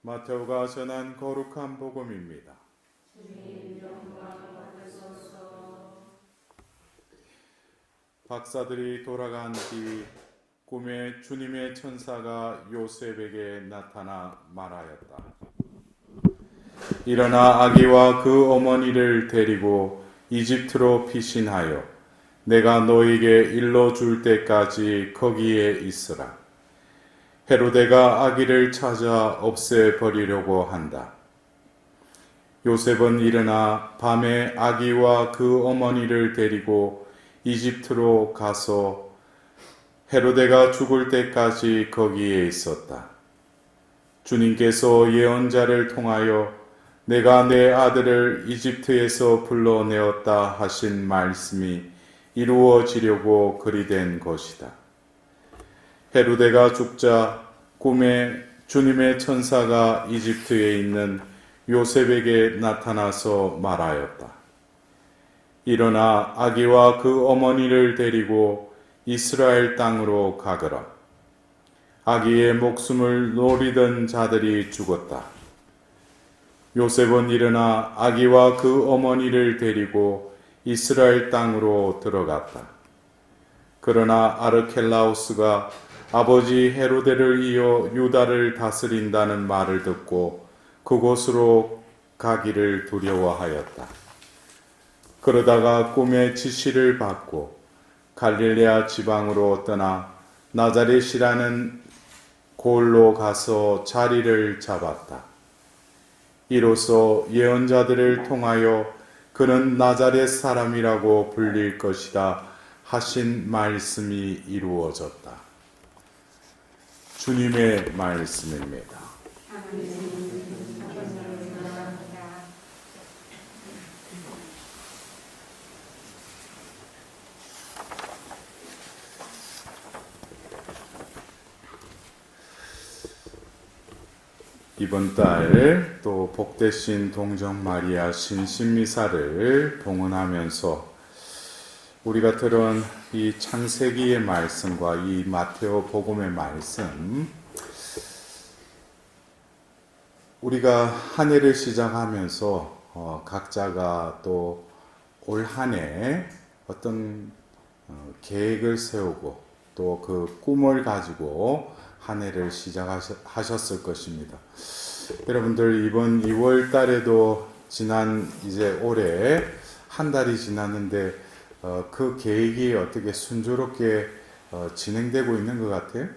마태오가 전한 거룩한 복음입니다. 박사들이 돌아간 뒤 꿈에 주님의 천사가 요셉에게 나타나 말하였다. 일어나 아기와 그 어머니를 데리고 이집트로 피신하여 내가 너에게 일러줄 때까지 거기에 있으라. 헤로데가 아기를 찾아 없애버리려고 한다. 요셉은 일어나 밤에 아기와 그 어머니를 데리고 이집트로 가서 헤로데가 죽을 때까지 거기에 있었다. 주님께서 예언자를 통하여 내가 내 아들을 이집트에서 불러내었다 하신 말씀이 이루어지려고 그리 된 것이다. 헤로데가 죽자 꿈에 주님의 천사가 이집트에 있는 요셉에게 나타나서 말하였다. 일어나 아기와 그 어머니를 데리고 이스라엘 땅으로 가거라. 아기의 목숨을 노리던 자들이 죽었다. 요셉은 일어나 아기와 그 어머니를 데리고 이스라엘 땅으로 들어갔다. 그러나 아르켈라우스가 아버지 헤로데를 이어 유다를 다스린다는 말을 듣고 그곳으로 가기를 두려워하였다. 그러다가 꿈의 지시를 받고 갈릴레아 지방으로 떠나 나자렛이라는 골로 가서 자리를 잡았다. 이로써 예언자들을 통하여 그는 나자렛 사람이라고 불릴 것이다 하신 말씀이 이루어졌다. 주님의 말씀입니다. 이번 달 또 복되신 동정 마리아 신신미사를 봉헌하면서 우리가 들은 이 창세기의 말씀과 이 마테오 복음의 말씀, 우리가 한 해를 시작하면서 각자가 또 올 한 해 어떤 계획을 세우고 또 그 꿈을 가지고 한 해를 시작하셨을 것입니다. 여러분들 이번 2월 달에도 지난 이제 올해 한 달이 지났는데 그 계획이 어떻게 순조롭게 진행되고 있는 것 같아요?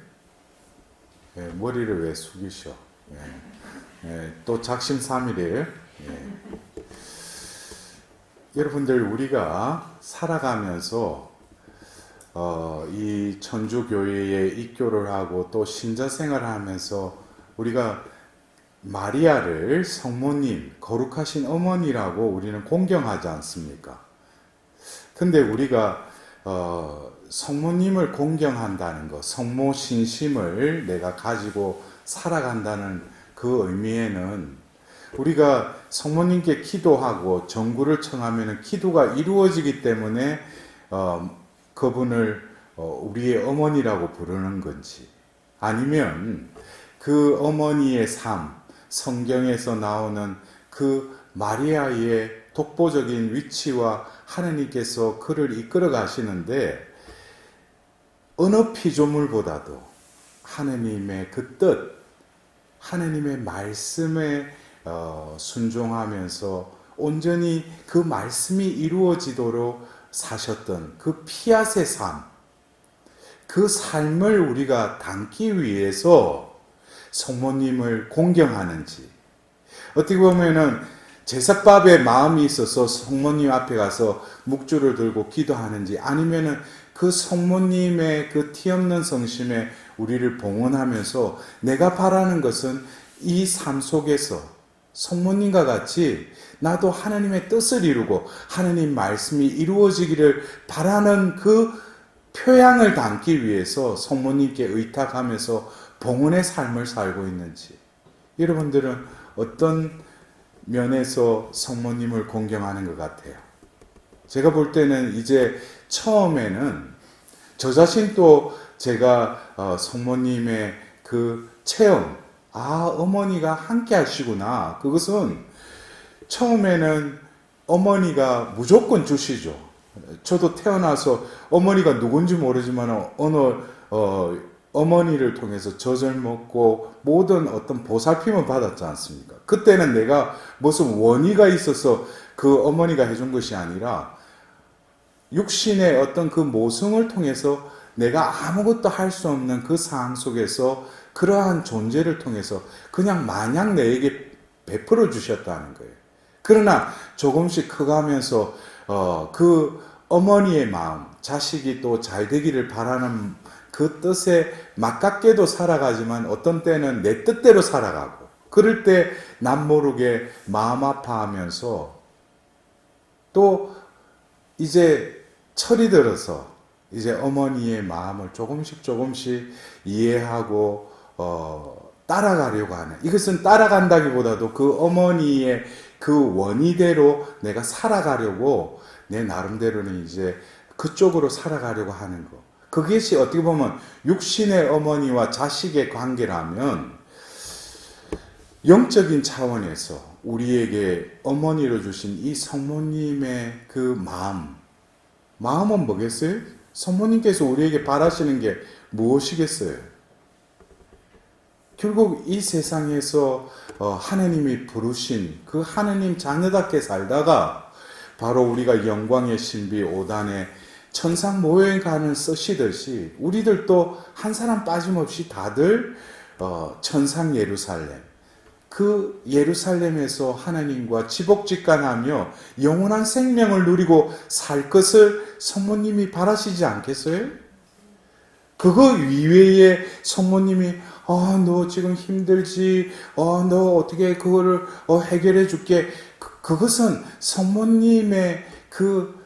예, 머리를 왜 숙이셔? 예, 예, 또 작심삼일이에요. 예. 여러분들 우리가 살아가면서 이 천주교회에 입교를 하고 또 신자 생활을 하면서 우리가 마리아를 성모님, 거룩하신 어머니라고 우리는 공경하지 않습니까? 근데 우리가 성모님을 공경한다는 것, 성모 신심을 내가 가지고 살아간다는 그 의미에는 우리가 성모님께 기도하고 정구를 청하면 기도가 이루어지기 때문에 그분을 우리의 어머니라고 부르는 건지, 아니면 그 어머니의 삶, 성경에서 나오는 그 마리아의 독보적인 위치와 하나님께서 그를 이끌어 가시는데 어느 피조물보다도 하나님의 그 뜻, 하나님의 말씀에 순종하면서 온전히 그 말씀이 이루어지도록 사셨던 그 피앗의 삶, 그 삶을 우리가 담기 위해서 성모님을 공경하는지, 어떻게 보면은 제사밥에 마음이 있어서 성모님 앞에 가서 묵주를 들고 기도하는지, 아니면은 그 성모님의 그 티없는 성심에 우리를 봉헌하면서 내가 바라는 것은 이 삶 속에서 성모님과 같이 나도 하나님의 뜻을 이루고 하나님 말씀이 이루어지기를 바라는 그 표양을 담기 위해서 성모님께 의탁하면서 봉헌의 삶을 살고 있는지, 여러분들은 어떤 면에서 성모님을 공경하는 것 같아요? 제가 볼 때는 이제 처음에는 저 자신도 제가 성모님의 그 체험, 아, 어머니가 함께 하시구나. 그것은 처음에는 어머니가 무조건 주시죠. 저도 태어나서 어머니가 누군지 모르지만 어느 어머니를 통해서 젖을 먹고 모든 어떤 보살핌을 받았지 않습니까? 그때는 내가 무슨 원의가 있어서 그 어머니가 해준 것이 아니라 육신의 어떤 그 모성을 통해서 내가 아무것도 할 수 없는 그 상황 속에서 그러한 존재를 통해서 그냥 마냥 내게 베풀어 주셨다는 거예요. 그러나 조금씩 커가면서 그 어머니의 마음, 자식이 또 잘 되기를 바라는 그 뜻에 맞깝게도 살아가지만 어떤 때는 내 뜻대로 살아가고, 그럴 때 남 모르게 마음 아파하면서 또 이제 철이 들어서 이제 어머니의 마음을 조금씩 이해하고 따라가려고 하는, 이것은 따라간다기보다도 그 어머니의 그 원의대로 내가 살아가려고 내 나름대로는 이제 그쪽으로 살아가려고 하는 거. 그것이 어떻게 보면 육신의 어머니와 자식의 관계라면 영적인 차원에서 우리에게 어머니로 주신 이 성모님의 그 마음은 뭐겠어요? 성모님께서 우리에게 바라시는 게 무엇이겠어요? 결국 이 세상에서 하나님이 부르신 그 하나님 자녀답게 살다가 바로 우리가 영광의 신비 5단에 천상 모여에 가는 쓰시듯이 우리들도 한 사람 빠짐없이 다들 천상 예루살렘, 그 예루살렘에서 하나님과 지복직간하며 영원한 생명을 누리고 살 것을 성모님이 바라시지 않겠어요? 그거 이외에 성모님이 너 지금 힘들지, 너 어떻게 그거를 해결해 줄게, 그것은 성모님의 그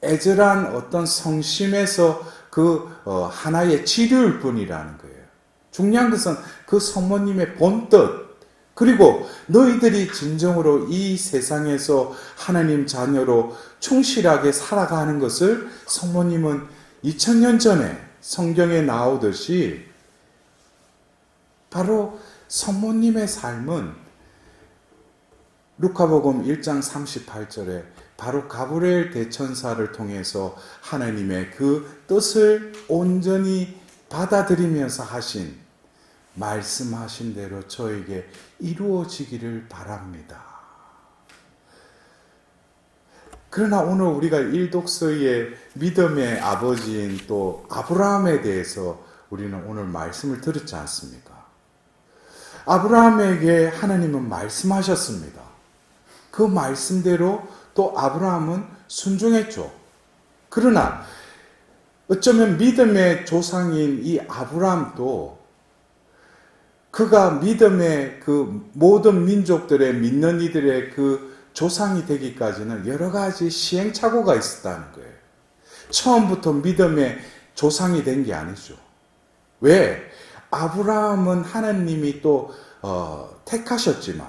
애절한 어떤 성심에서 그 하나의 치료일 뿐이라는 거예요. 중요한 것은 그 성모님의 본뜻, 그리고 너희들이 진정으로 이 세상에서 하나님 자녀로 충실하게 살아가는 것을 성모님은 2000년 전에 성경에 나오듯이 바로 성모님의 삶은 루카복음 1장 38절에 바로 가브리엘 대천사를 통해서 하나님의 그 뜻을 온전히 받아들이면서 하신, 말씀하신 대로 저에게 이루어지기를 바랍니다. 그러나 오늘 우리가 일독서의 믿음의 아버지인 또 아브라함에 대해서 우리는 오늘 말씀을 들었지 않습니까? 아브라함에게 하나님은 말씀하셨습니다. 그 말씀대로 또 아브라함은 순종했죠. 그러나 어쩌면 믿음의 조상인 이 아브라함도 그가 믿음의 그 모든 민족들의 믿는 이들의 그 조상이 되기까지는 여러 가지 시행착오가 있었다는 거예요. 처음부터 믿음의 조상이 된 게 아니죠. 왜? 아브라함은 하나님이 또 택하셨지만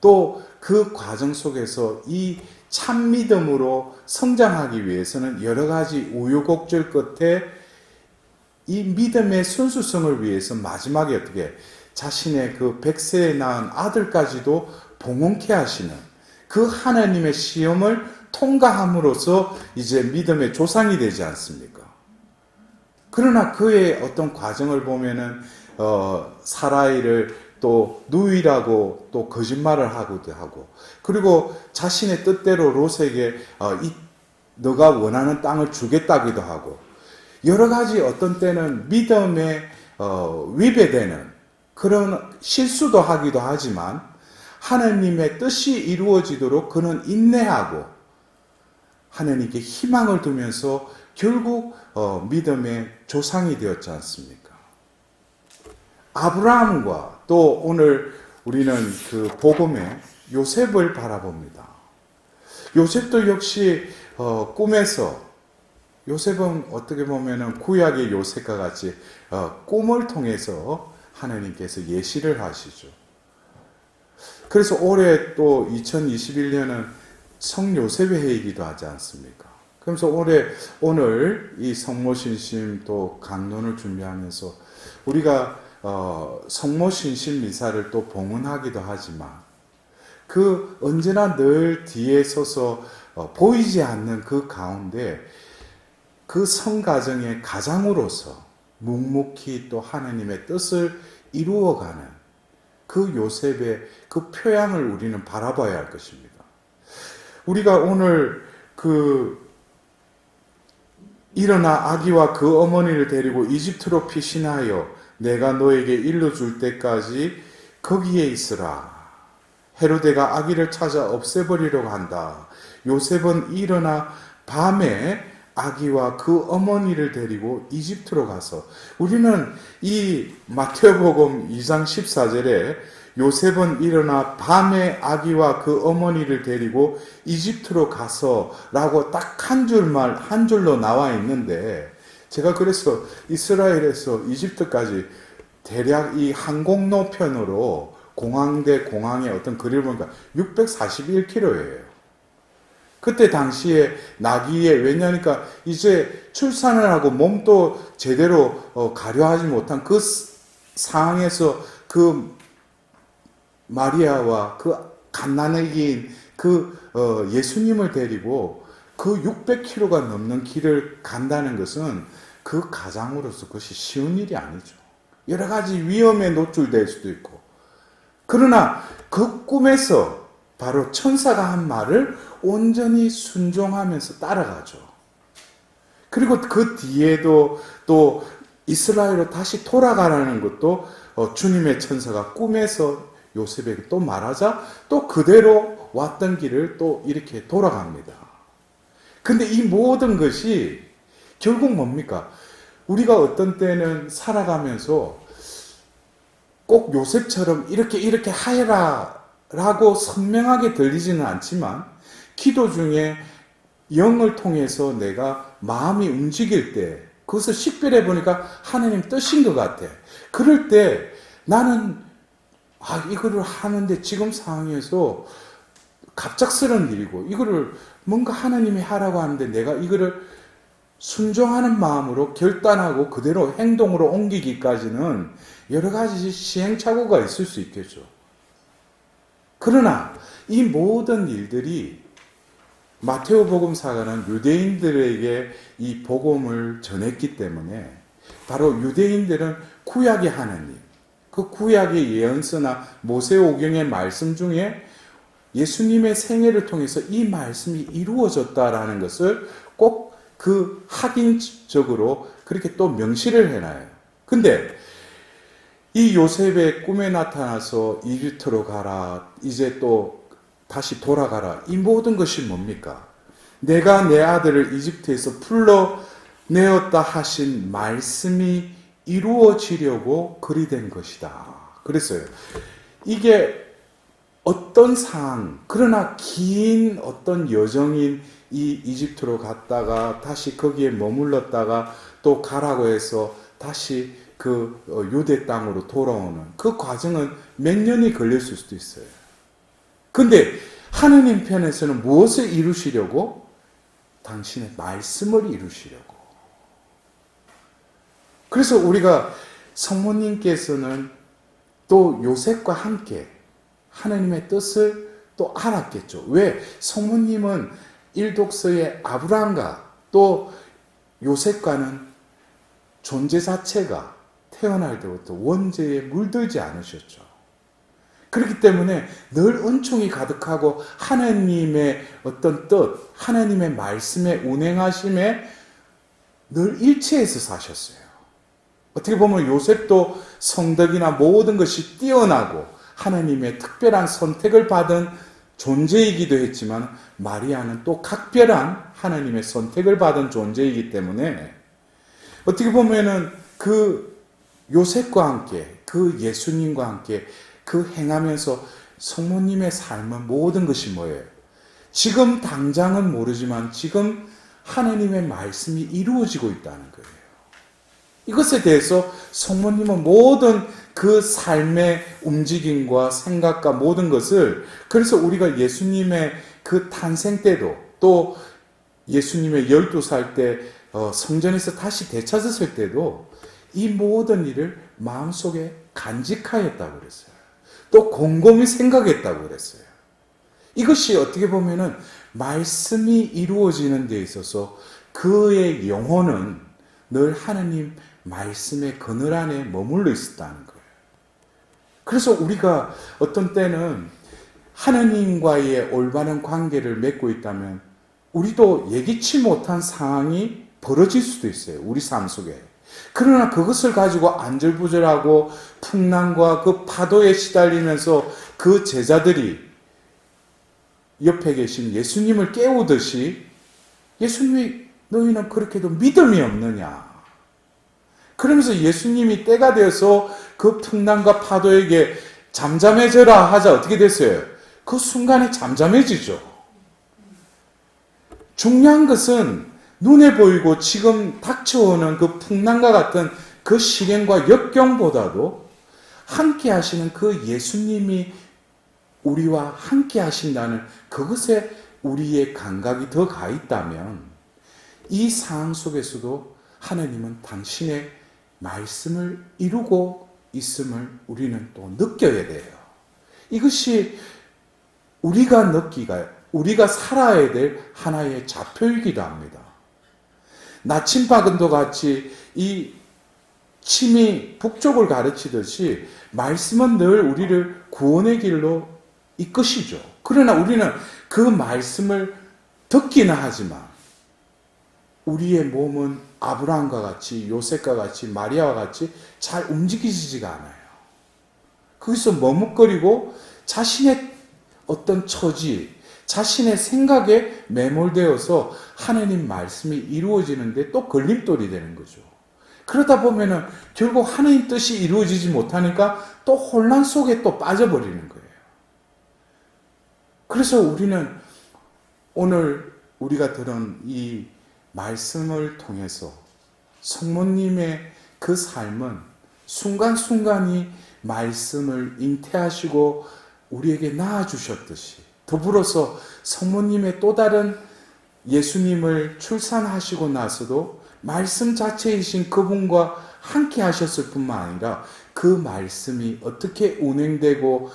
또 그 과정 속에서 이 참 믿음으로 성장하기 위해서는 여러 가지 우여곡절 끝에 이 믿음의 순수성을 위해서 마지막에 어떻게 자신의 그 100세에 낳은 아들까지도 봉헌케 하시는 그 하나님의 시험을 통과함으로써 이제 믿음의 조상이 되지 않습니까? 그러나 그의 어떤 과정을 보면은 사라이를 또 누이라고 또 거짓말을 하기도 하고, 그리고 자신의 뜻대로 롯에게 너가 원하는 땅을 주겠다기도 하고, 여러 가지 어떤 때는 믿음에 위배되는 그런 실수도 하기도 하지만 하나님의 뜻이 이루어지도록 그는 인내하고 하나님께 희망을 두면서 결국 믿음의 조상이 되었지 않습니까? 아브라함과 또 오늘 우리는 그 복음의 요셉을 바라봅니다. 요셉도 역시 꿈에서, 요셉은 어떻게 보면은 구약의 요셉과 같이 꿈을 통해서 하나님께서 예시를 하시죠. 그래서 올해 또 2021년은 성요셉의 해이기도 하지 않습니까? 그래서 오늘 이 성모신심 또 강론을 준비하면서 우리가 성모신실 미사를 또 봉헌하기도 하지만 그 언제나 늘 뒤에 서서 보이지 않는 그 가운데 그 성가정의 가장으로서 묵묵히 또 하나님의 뜻을 이루어가는 그 요셉의 그 표양을 우리는 바라봐야 할 것입니다. 우리가 오늘 일어나 아기와 그 어머니를 데리고 이집트로 피신하여 내가 너에게 일러줄 때까지 거기에 있으라. 헤로데가 아기를 찾아 없애버리려고 한다. 요셉은 일어나 밤에 아기와 그 어머니를 데리고 이집트로 가서, 우리는 이 마태복음 2장 14절에 요셉은 일어나 밤에 아기와 그 어머니를 데리고 이집트로 가서 라고 딱 한 줄로 나와 있는데, 제가 그래서 이스라엘에서 이집트까지 대략 이 항공로편으로 공항 대 공항의 어떤 거리를 보니까 641km예요. 그때 당시에 나귀에, 왜냐니까 이제 출산을 하고 몸도 제대로 가려하지 못한 그 상황에서 그 마리아와 그 갓난아기인 그 예수님을 데리고 그 600km가 넘는 길을 간다는 것은 그 가장으로서 그것이 쉬운 일이 아니죠. 여러 가지 위험에 노출될 수도 있고. 그러나 그 꿈에서 바로 천사가 한 말을 온전히 순종하면서 따라가죠. 그리고 그 뒤에도 또 이스라엘로 다시 돌아가라는 것도 주님의 천사가 꿈에서 요셉에게 또 말하자 또 그대로 왔던 길을 또 이렇게 돌아갑니다. 근데 이 모든 것이 결국 뭡니까? 우리가 어떤 때는 살아가면서 꼭 요셉처럼 이렇게 하여라 라고 선명하게 들리지는 않지만 기도 중에 영을 통해서 내가 마음이 움직일 때 그것을 식별해 보니까 하나님 뜻인 것 같아. 그럴 때 나는 이거를 하는데 지금 상황에서 갑작스러운 일이고 이거를 뭔가 하나님이 하라고 하는데 내가 이거를 순종하는 마음으로 결단하고 그대로 행동으로 옮기기까지는 여러 가지 시행착오가 있을 수 있겠죠. 그러나 이 모든 일들이 마테오 복음사가는 유대인들에게 이 복음을 전했기 때문에 바로 유대인들은 구약의 하나님, 그 구약의 예언서나 모세오경의 말씀 중에 예수님의 생애를 통해서 이 말씀이 이루어졌다라는 것을 꼭 그 확인적으로 그렇게 또 명시를 해놔요. 근데 이 요셉의 꿈에 나타나서 이집트로 가라, 이제 또 다시 돌아가라, 이 모든 것이 뭡니까? 내가 내 아들을 이집트에서 풀러내었다 하신 말씀이 이루어지려고 그리 된 것이다. 그랬어요. 이게 어떤 상황, 그러나 긴 어떤 여정인 이 이집트로 갔다가 다시 거기에 머물렀다가 또 가라고 해서 다시 그 유대 땅으로 돌아오는 그 과정은 몇 년이 걸렸을 수도 있어요. 근데 하느님 편에서는 무엇을 이루시려고? 당신의 말씀을 이루시려고. 그래서 우리가 성모님께서는 또 요셉과 함께 하나님의 뜻을 또 알았겠죠. 왜? 성모님은 일독서의 아브라함과 또 요셉과는 존재 자체가 태어날 때부터 원죄에 물들지 않으셨죠. 그렇기 때문에 늘 은총이 가득하고 하나님의 어떤 뜻, 하나님의 말씀에 운행하심에 늘 일치해서 사셨어요. 어떻게 보면 요셉도 성덕이나 모든 것이 뛰어나고 하나님의 특별한 선택을 받은 존재이기도 했지만 마리아는 또 각별한 하나님의 선택을 받은 존재이기 때문에 어떻게 보면은 그 요셉과 함께 그 예수님과 함께 그 행하면서 성모님의 삶은 모든 것이 뭐예요? 지금 당장은 모르지만 지금 하나님의 말씀이 이루어지고 있다는 거예요. 이것에 대해서 성모님은 모든 그 삶의 움직임과 생각과 모든 것을, 그래서 우리가 예수님의 그 탄생 때도 또 예수님의 12살 때 성전에서 다시 되찾았을 때도 이 모든 일을 마음속에 간직하였다고 그랬어요. 또 곰곰이 생각했다고 그랬어요. 이것이 어떻게 보면은 말씀이 이루어지는 데 있어서 그의 영혼은 늘 하느님 말씀의 그늘 안에 머물러 있었다는 거예요. 그래서 우리가 어떤 때는 하느님과의 올바른 관계를 맺고 있다면 우리도 예기치 못한 상황이 벌어질 수도 있어요. 우리 삶 속에. 그러나 그것을 가지고 안절부절하고 풍랑과 그 파도에 시달리면서 그 제자들이 옆에 계신 예수님을 깨우듯이 예수님이 너희는 그렇게도 믿음이 없느냐. 그러면서 예수님이 때가 되어서 그 풍랑과 파도에게 잠잠해져라 하자 어떻게 됐어요? 그 순간에 잠잠해지죠. 중요한 것은 눈에 보이고 지금 닥쳐오는 그 풍랑과 같은 그 시련과 역경보다도 함께 하시는 그 예수님이 우리와 함께 하신다는 그것에 우리의 감각이 더 가 있다면 이 상황 속에서도 하나님은 당신의 말씀을 이루고 있음을 우리는 또 느껴야 돼요. 이것이 우리가 살아야 될 하나의 좌표이기도 합니다. 나침반도 같이 이 침이 북쪽을 가르치듯이 말씀은 늘 우리를 구원의 길로 이끄시죠. 그러나 우리는 그 말씀을 듣기는 하지만 우리의 몸은 아브라함과 같이 요셉과 같이 마리아와 같이 잘 움직이지가 않아요. 거기서 머뭇거리고 자신의 어떤 처지, 자신의 생각에 매몰되어서 하나님 말씀이 이루어지는데 또 걸림돌이 되는 거죠. 그러다 보면은 결국 하나님 뜻이 이루어지지 못하니까 또 혼란 속에 또 빠져버리는 거예요. 그래서 우리는 오늘 우리가 들은 이 말씀을 통해서 성모님의 그 삶은 순간순간이 말씀을 잉태하시고 우리에게 낳아주셨듯이 더불어서 성모님의 또 다른 예수님을 출산하시고 나서도 말씀 자체이신 그분과 함께 하셨을 뿐만 아니라 그 말씀이 어떻게 운행되고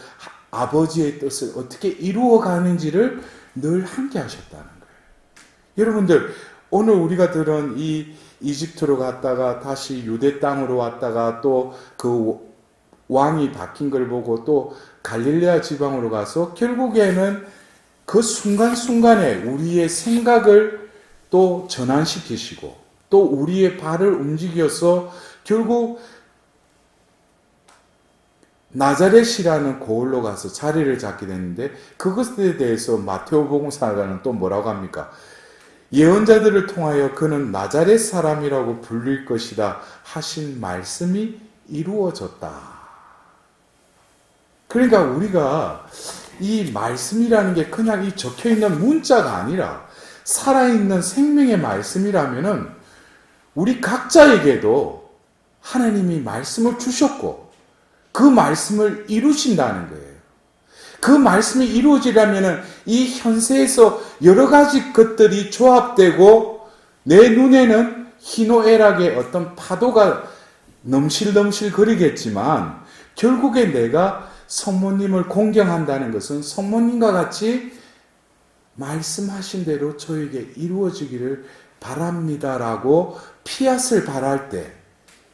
아버지의 뜻을 어떻게 이루어가는지를 늘 함께 하셨다는 거예요. 여러분들 오늘 우리가 들은 이 이집트로 갔다가 다시 유대 땅으로 왔다가 또 그 왕이 바뀐 걸 보고 또 갈릴레아 지방으로 가서 결국에는 그 순간순간에 우리의 생각을 또 전환시키시고 또 우리의 발을 움직여서 결국 나자렛이라는 고을로 가서 자리를 잡게 됐는데 그것에 대해서 마테오복음사가는 또 뭐라고 합니까? 예언자들을 통하여 그는 나자렛 사람이라고 불릴 것이다 하신 말씀이 이루어졌다. 그러니까 우리가 이 말씀이라는 게 그냥 이 적혀있는 문자가 아니라 살아있는 생명의 말씀이라면은 우리 각자에게도 하나님이 말씀을 주셨고 그 말씀을 이루신다는 거예요. 그 말씀이 이루어지려면은 이 현세에서 여러 가지 것들이 조합되고 내 눈에는 희노애락의 어떤 파도가 넘실넘실 거리겠지만 결국에 내가 성모님을 공경한다는 것은 성모님과 같이 말씀하신 대로 저에게 이루어지기를 바랍니다라고 피앗을 바랄 때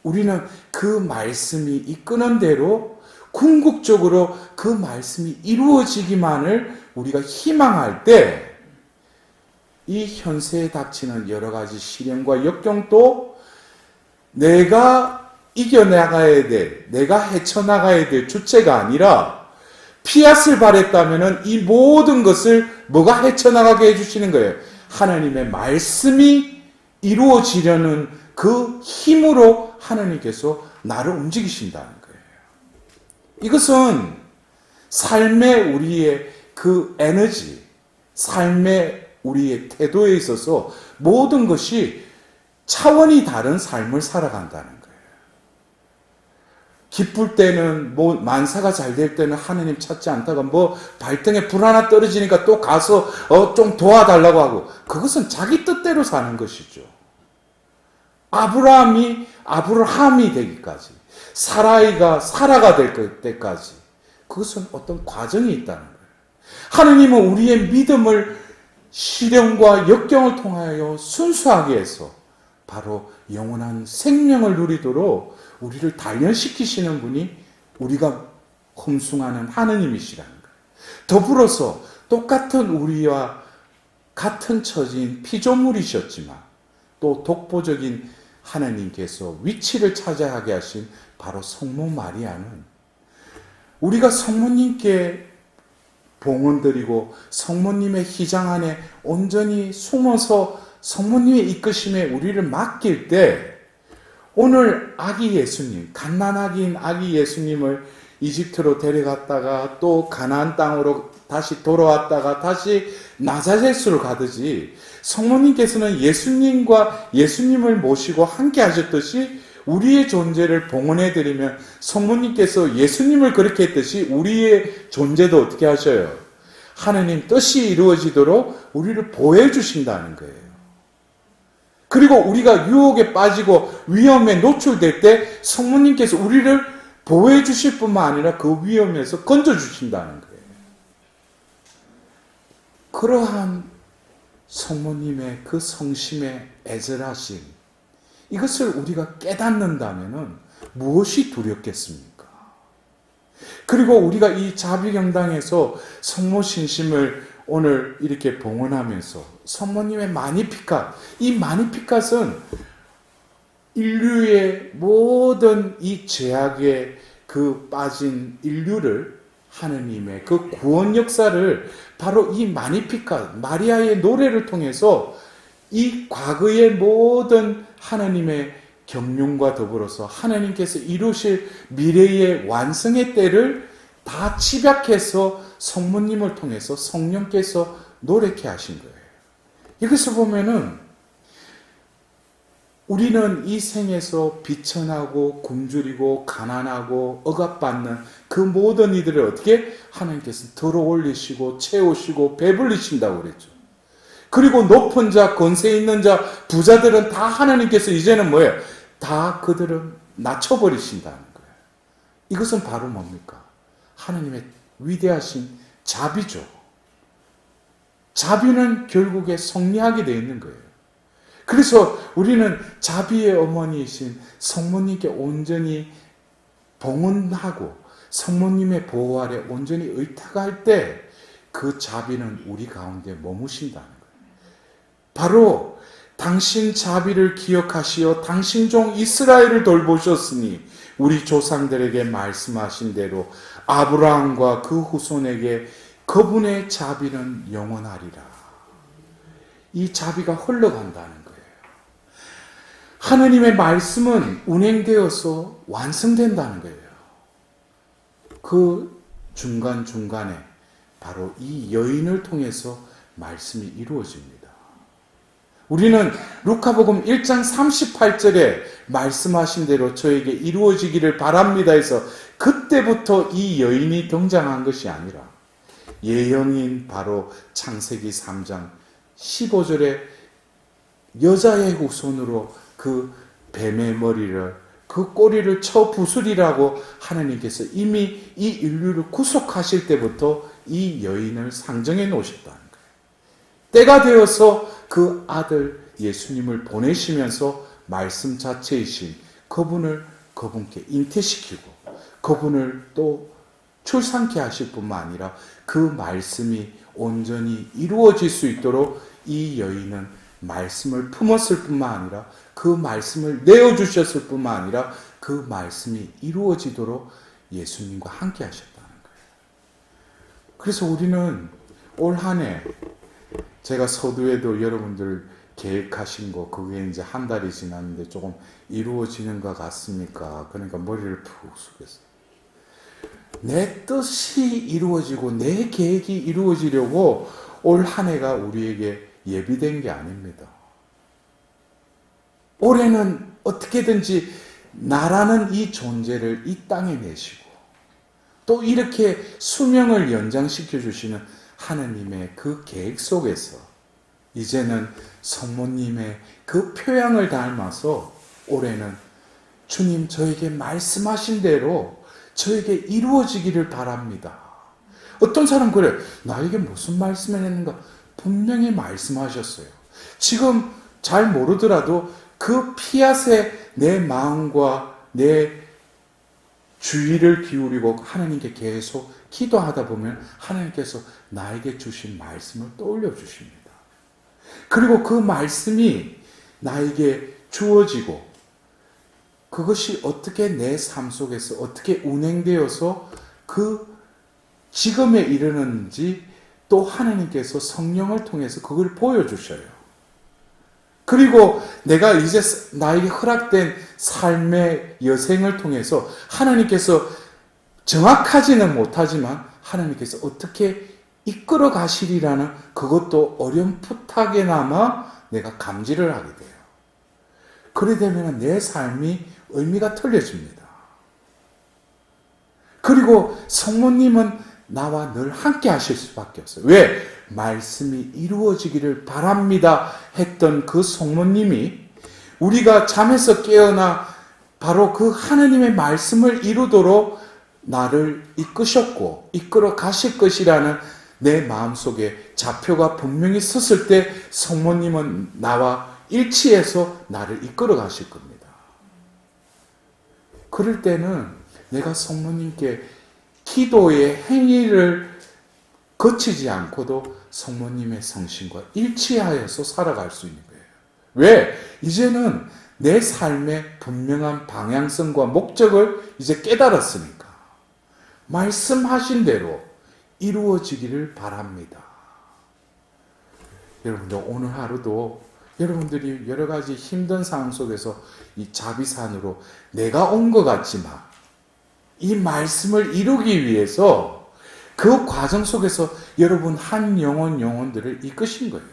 우리는 그 말씀이 이끄는 대로 궁극적으로 그 말씀이 이루어지기만을 우리가 희망할 때 이 현세에 닥치는 여러 가지 시련과 역경도 내가 이겨나가야 될, 내가 헤쳐나가야 될 주체가 아니라 피앗을 발했다면 이 모든 것을 뭐가 헤쳐나가게 해주시는 거예요? 하나님의 말씀이 이루어지려는 그 힘으로 하나님께서 나를 움직이신다는 거예요. 이것은 삶의 우리의 그 에너지, 삶의 우리의 태도에 있어서 모든 것이 차원이 다른 삶을 살아간다는 거예요. 기쁠 때는 뭐 만사가 잘 될 때는 하나님 찾지 않다가 뭐 발등에 불 하나 떨어지니까 또 가서 좀 도와달라고 하고 그것은 자기 뜻대로 사는 것이죠. 아브라함이 되기까지, 사라이가 사라가 될 때까지, 그것은 어떤 과정이 있다는 거예요. 하느님은 우리의 믿음을 시련과 역경을 통하여 순수하게 해서 바로 영원한 생명을 누리도록 우리를 단련시키시는 분이 우리가 흠숭하는 하느님이시라는 거예요. 더불어서 똑같은 우리와 같은 처지인 피조물이셨지만 또 독보적인 하나님께서 위치를 차지하게 하신 바로 성모 마리아는 우리가 성모님께 봉헌드리고 성모님의 희장 안에 온전히 숨어서 성모님의 이끄심에 우리를 맡길 때 오늘 아기 예수님, 갓난아기인 아기 예수님을 이집트로 데려갔다가 또 가나안 땅으로 다시 돌아왔다가 다시 나사렛으로 가듯이 성모님께서는 예수님을 모시고 함께 하셨듯이 우리의 존재를 봉헌해드리면 성모님께서 예수님을 그렇게 했듯이 우리의 존재도 어떻게 하셔요? 하나님 뜻이 이루어지도록 우리를 보호해 주신다는 거예요. 그리고 우리가 유혹에 빠지고 위험에 노출될 때 성모님께서 우리를 보호해 주실 뿐만 아니라 그 위험에서 건져 주신다는 거예요. 그러한 성모님의 그 성심에 애절하심, 이것을 우리가 깨닫는다면 무엇이 두렵겠습니까? 그리고 우리가 이 자비경당에서 성모 신심을 오늘 이렇게 봉헌하면서 성모님의 마니피카, 이 마니피카는 인류의 모든 이 죄악에 그 빠진 인류를 하느님의 그 구원 역사를 바로 이 마니피카, 마리아의 노래를 통해서 이 과거의 모든 하나님의 경륜과 더불어서 하나님께서 이루실 미래의 완성의 때를 다 집약해서 성모님을 통해서 성령께서 노력해 하신 거예요. 이것을 보면은 우리는 이 생에서 비천하고 굶주리고 가난하고 억압받는 그 모든 이들을 어떻게 하나님께서 들어올리시고 채우시고 배불리신다고 그랬죠. 그리고 높은 자, 권세 있는 자, 부자들은 다 하나님께서 이제는 뭐예요? 다 그들은 낮춰버리신다는 거예요. 이것은 바로 뭡니까? 하나님의 위대하신 자비죠. 자비는 결국에 성리하게 되어 있는 거예요. 그래서 우리는 자비의 어머니이신 성모님께 온전히 봉헌하고 성모님의 보호 아래 온전히 의탁할 때 그 자비는 우리 가운데 머무신다는 거예요. 바로 당신 자비를 기억하시어 당신 종 이스라엘을 돌보셨으니 우리 조상들에게 말씀하신 대로 아브라함과 그 후손에게 그분의 자비는 영원하리라. 이 자비가 흘러간다는 거예요. 하느님의 말씀은 운행되어서 완성된다는 거예요. 그 중간중간에 바로 이 여인을 통해서 말씀이 이루어집니다. 우리는 루카복음 1장 38절에 말씀하신 대로 저에게 이루어지기를 바랍니다 해서 그때부터 이 여인이 등장한 것이 아니라 예언인 바로 창세기 3장 15절에 여자의 후손으로 그 뱀의 머리를 그 꼬리를 쳐 부수리라고 하나님께서 이미 이 인류를 구속하실 때부터 이 여인을 상정해 놓으셨다는 거예요. 때가 되어서 그 아들 예수님을 보내시면서 말씀 자체이신 그분께 잉태시키고 그분을 또 출산케 하실 뿐만 아니라 그 말씀이 온전히 이루어질 수 있도록 이 여인은 말씀을 품었을 뿐만 아니라 그 말씀을 내어주셨을 뿐만 아니라 그 말씀이 이루어지도록 예수님과 함께 하셨다는 거예요. 그래서 우리는 올 한 해 제가 서두에도 여러분들 계획하신 거 그게 이제 한 달이 지났는데 조금 이루어지는 것 같습니까? 그러니까 머리를 푹 숙였어요. 내 뜻이 이루어지고 내 계획이 이루어지려고 올 한 해가 우리에게 예비된 게 아닙니다. 올해는 어떻게든지 나라는 이 존재를 이 땅에 내시고 또 이렇게 수명을 연장시켜 주시는 하느님의 그 계획 속에서 이제는 성모님의 그 표양을 닮아서 올해는 주님 저에게 말씀하신 대로 저에게 이루어지기를 바랍니다. 어떤 사람 그래. 나에게 무슨 말씀을 했는가? 분명히 말씀하셨어요. 지금 잘 모르더라도 그 피앗에 내 마음과 내 주의를 기울이고 하나님께 계속 기도하다 보면 하나님께서 나에게 주신 말씀을 떠올려 주십니다. 그리고 그 말씀이 나에게 주어지고 그것이 어떻게 내 삶 속에서 어떻게 운행되어서 그 지금에 이르는지 또 하나님께서 성령을 통해서 그걸 보여주셔요. 그리고 내가 이제 나에게 허락된 삶의 여생을 통해서 하나님께서 정확하지는 못하지만 하나님께서 어떻게 이끌어 가시리라는 그것도 어렴풋하게나마 내가 감지를 하게 돼요. 그래 되면 내 삶이 의미가 틀려집니다. 그리고 성모님은 나와 늘 함께 하실 수밖에 없어요. 왜? 말씀이 이루어지기를 바랍니다 했던 그 성모님이 우리가 잠에서 깨어나 바로 그 하나님의 말씀을 이루도록 나를 이끄셨고 이끌어 가실 것이라는 내 마음속에 좌표가 분명히 섰을 때 성모님은 나와 일치해서 나를 이끌어 가실 겁니다. 그럴 때는 내가 성모님께 기도의 행위를 거치지 않고도 성모님의 성신과 일치하여서 살아갈 수 있는 거예요. 왜? 이제는 내 삶의 분명한 방향성과 목적을 이제 깨달았으니까 말씀하신 대로 이루어지기를 바랍니다. 여러분들 오늘 하루도 여러분들이 여러 가지 힘든 상황 속에서 이 자비산으로 내가 온 것 같지만 이 말씀을 이루기 위해서 그 과정 속에서 여러분 한 영혼들을 이끄신 거예요.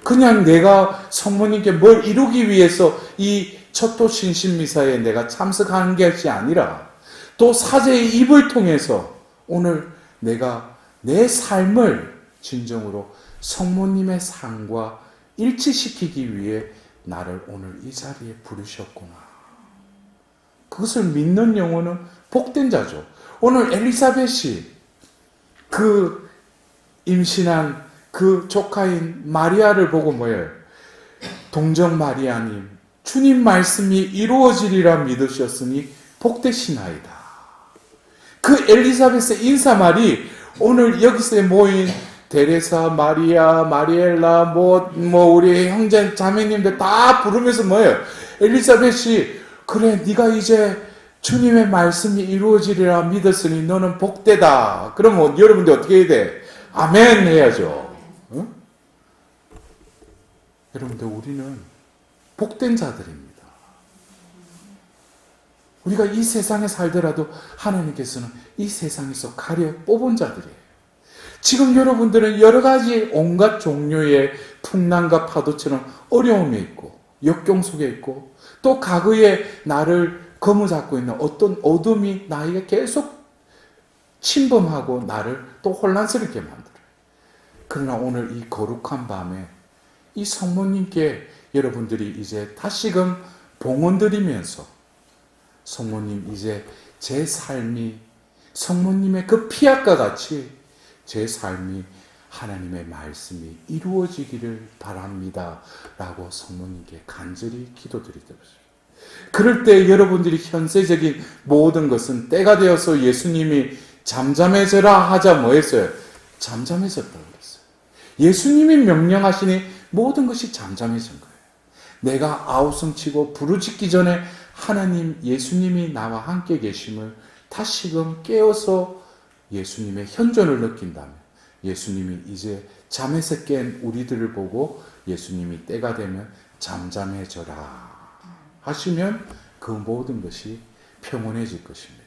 그냥 내가 성모님께 뭘 이루기 위해서 이 첫도 신신미사에 내가 참석하는 것이 아니라 또 사제의 입을 통해서 오늘 내가 내 삶을 진정으로 성모님의 삶과 일치시키기 위해 나를 오늘 이 자리에 부르셨구나. 그것을 믿는 영혼은 복된 자죠. 오늘 엘리사벳이 그 임신한 그 조카인 마리아를 보고 뭐예요? 동정 마리아님, 주님 말씀이 이루어지리라 믿으셨으니 복되시나이다. 그 엘리사벳의 인사말이 오늘 여기서 모인 데레사, 마리아, 마리엘라, 우리 형제, 자매님들 다 부르면서 뭐예요? 엘리사벳이 그래, 네가 이제 주님의 말씀이 이루어지리라 믿었으니 너는 복되다. 그러면 여러분들 어떻게 해야 돼? 아멘 해야죠. 응? 여러분들 우리는 복된 자들입니다. 우리가 이 세상에 살더라도 하나님께서는 이 세상에서 가려 뽑은 자들이에요. 지금 여러분들은 여러 가지 온갖 종류의 풍랑과 파도처럼 어려움에 있고 역경 속에 있고 또 과거에 나를 거무잡고 있는 어떤 어둠이 나에게 계속 침범하고 나를 또 혼란스럽게 만들어요. 그러나 오늘 이 거룩한 밤에 이 성모님께 여러분들이 이제 다시금 봉헌드리면서 성모님 이제 제 삶이 성모님의 그 피약과 같이 제 삶이 하나님의 말씀이 이루어지기를 바랍니다 라고 성모님께 간절히 기도드리겠습니다. 그럴 때 여러분들이 현세적인 모든 것은 때가 되어서 예수님이 잠잠해져라 하자 뭐 했어요? 잠잠해졌다고 그랬어요. 예수님이 명령하시니 모든 것이 잠잠해진 거예요. 내가 아우성치고 부르짖기 전에 하나님 예수님이 나와 함께 계심을 다시금 깨어서 예수님의 현존을 느낀다면 예수님이 이제 잠에서 깬 우리들을 보고 예수님이 때가 되면 잠잠해져라 하시면 그 모든 것이 평온해질 것입니다.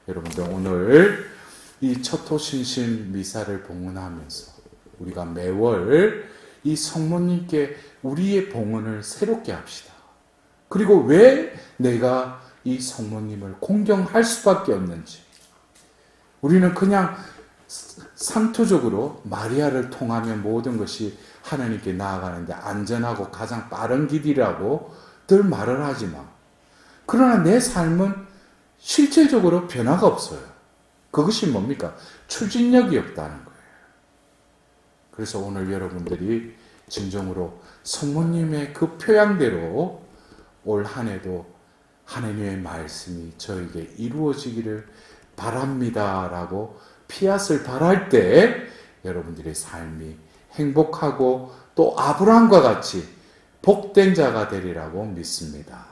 여러분들 오늘 이 첫토신신 미사를 봉헌하면서 우리가 매월 이 성모님께 우리의 봉헌을 새롭게 합시다. 그리고 왜 내가 이 성모님을 공경할 수밖에 없는지 우리는 그냥 상투적으로 마리아를 통하면 모든 것이 하나님께 나아가는데 안전하고 가장 빠른 길이라고 늘 말을 하지만 그러나 내 삶은 실제적으로 변화가 없어요. 그것이 뭡니까? 추진력이 없다는 거예요. 그래서 오늘 여러분들이 진정으로 성모님의 그 표양대로 올 한 해도 하나님의 말씀이 저에게 이루어지기를 바랍니다라고 피앗을 바랄 때 여러분들의 삶이 행복하고 또 아브라함과 같이 복된 자가 되리라고 믿습니다.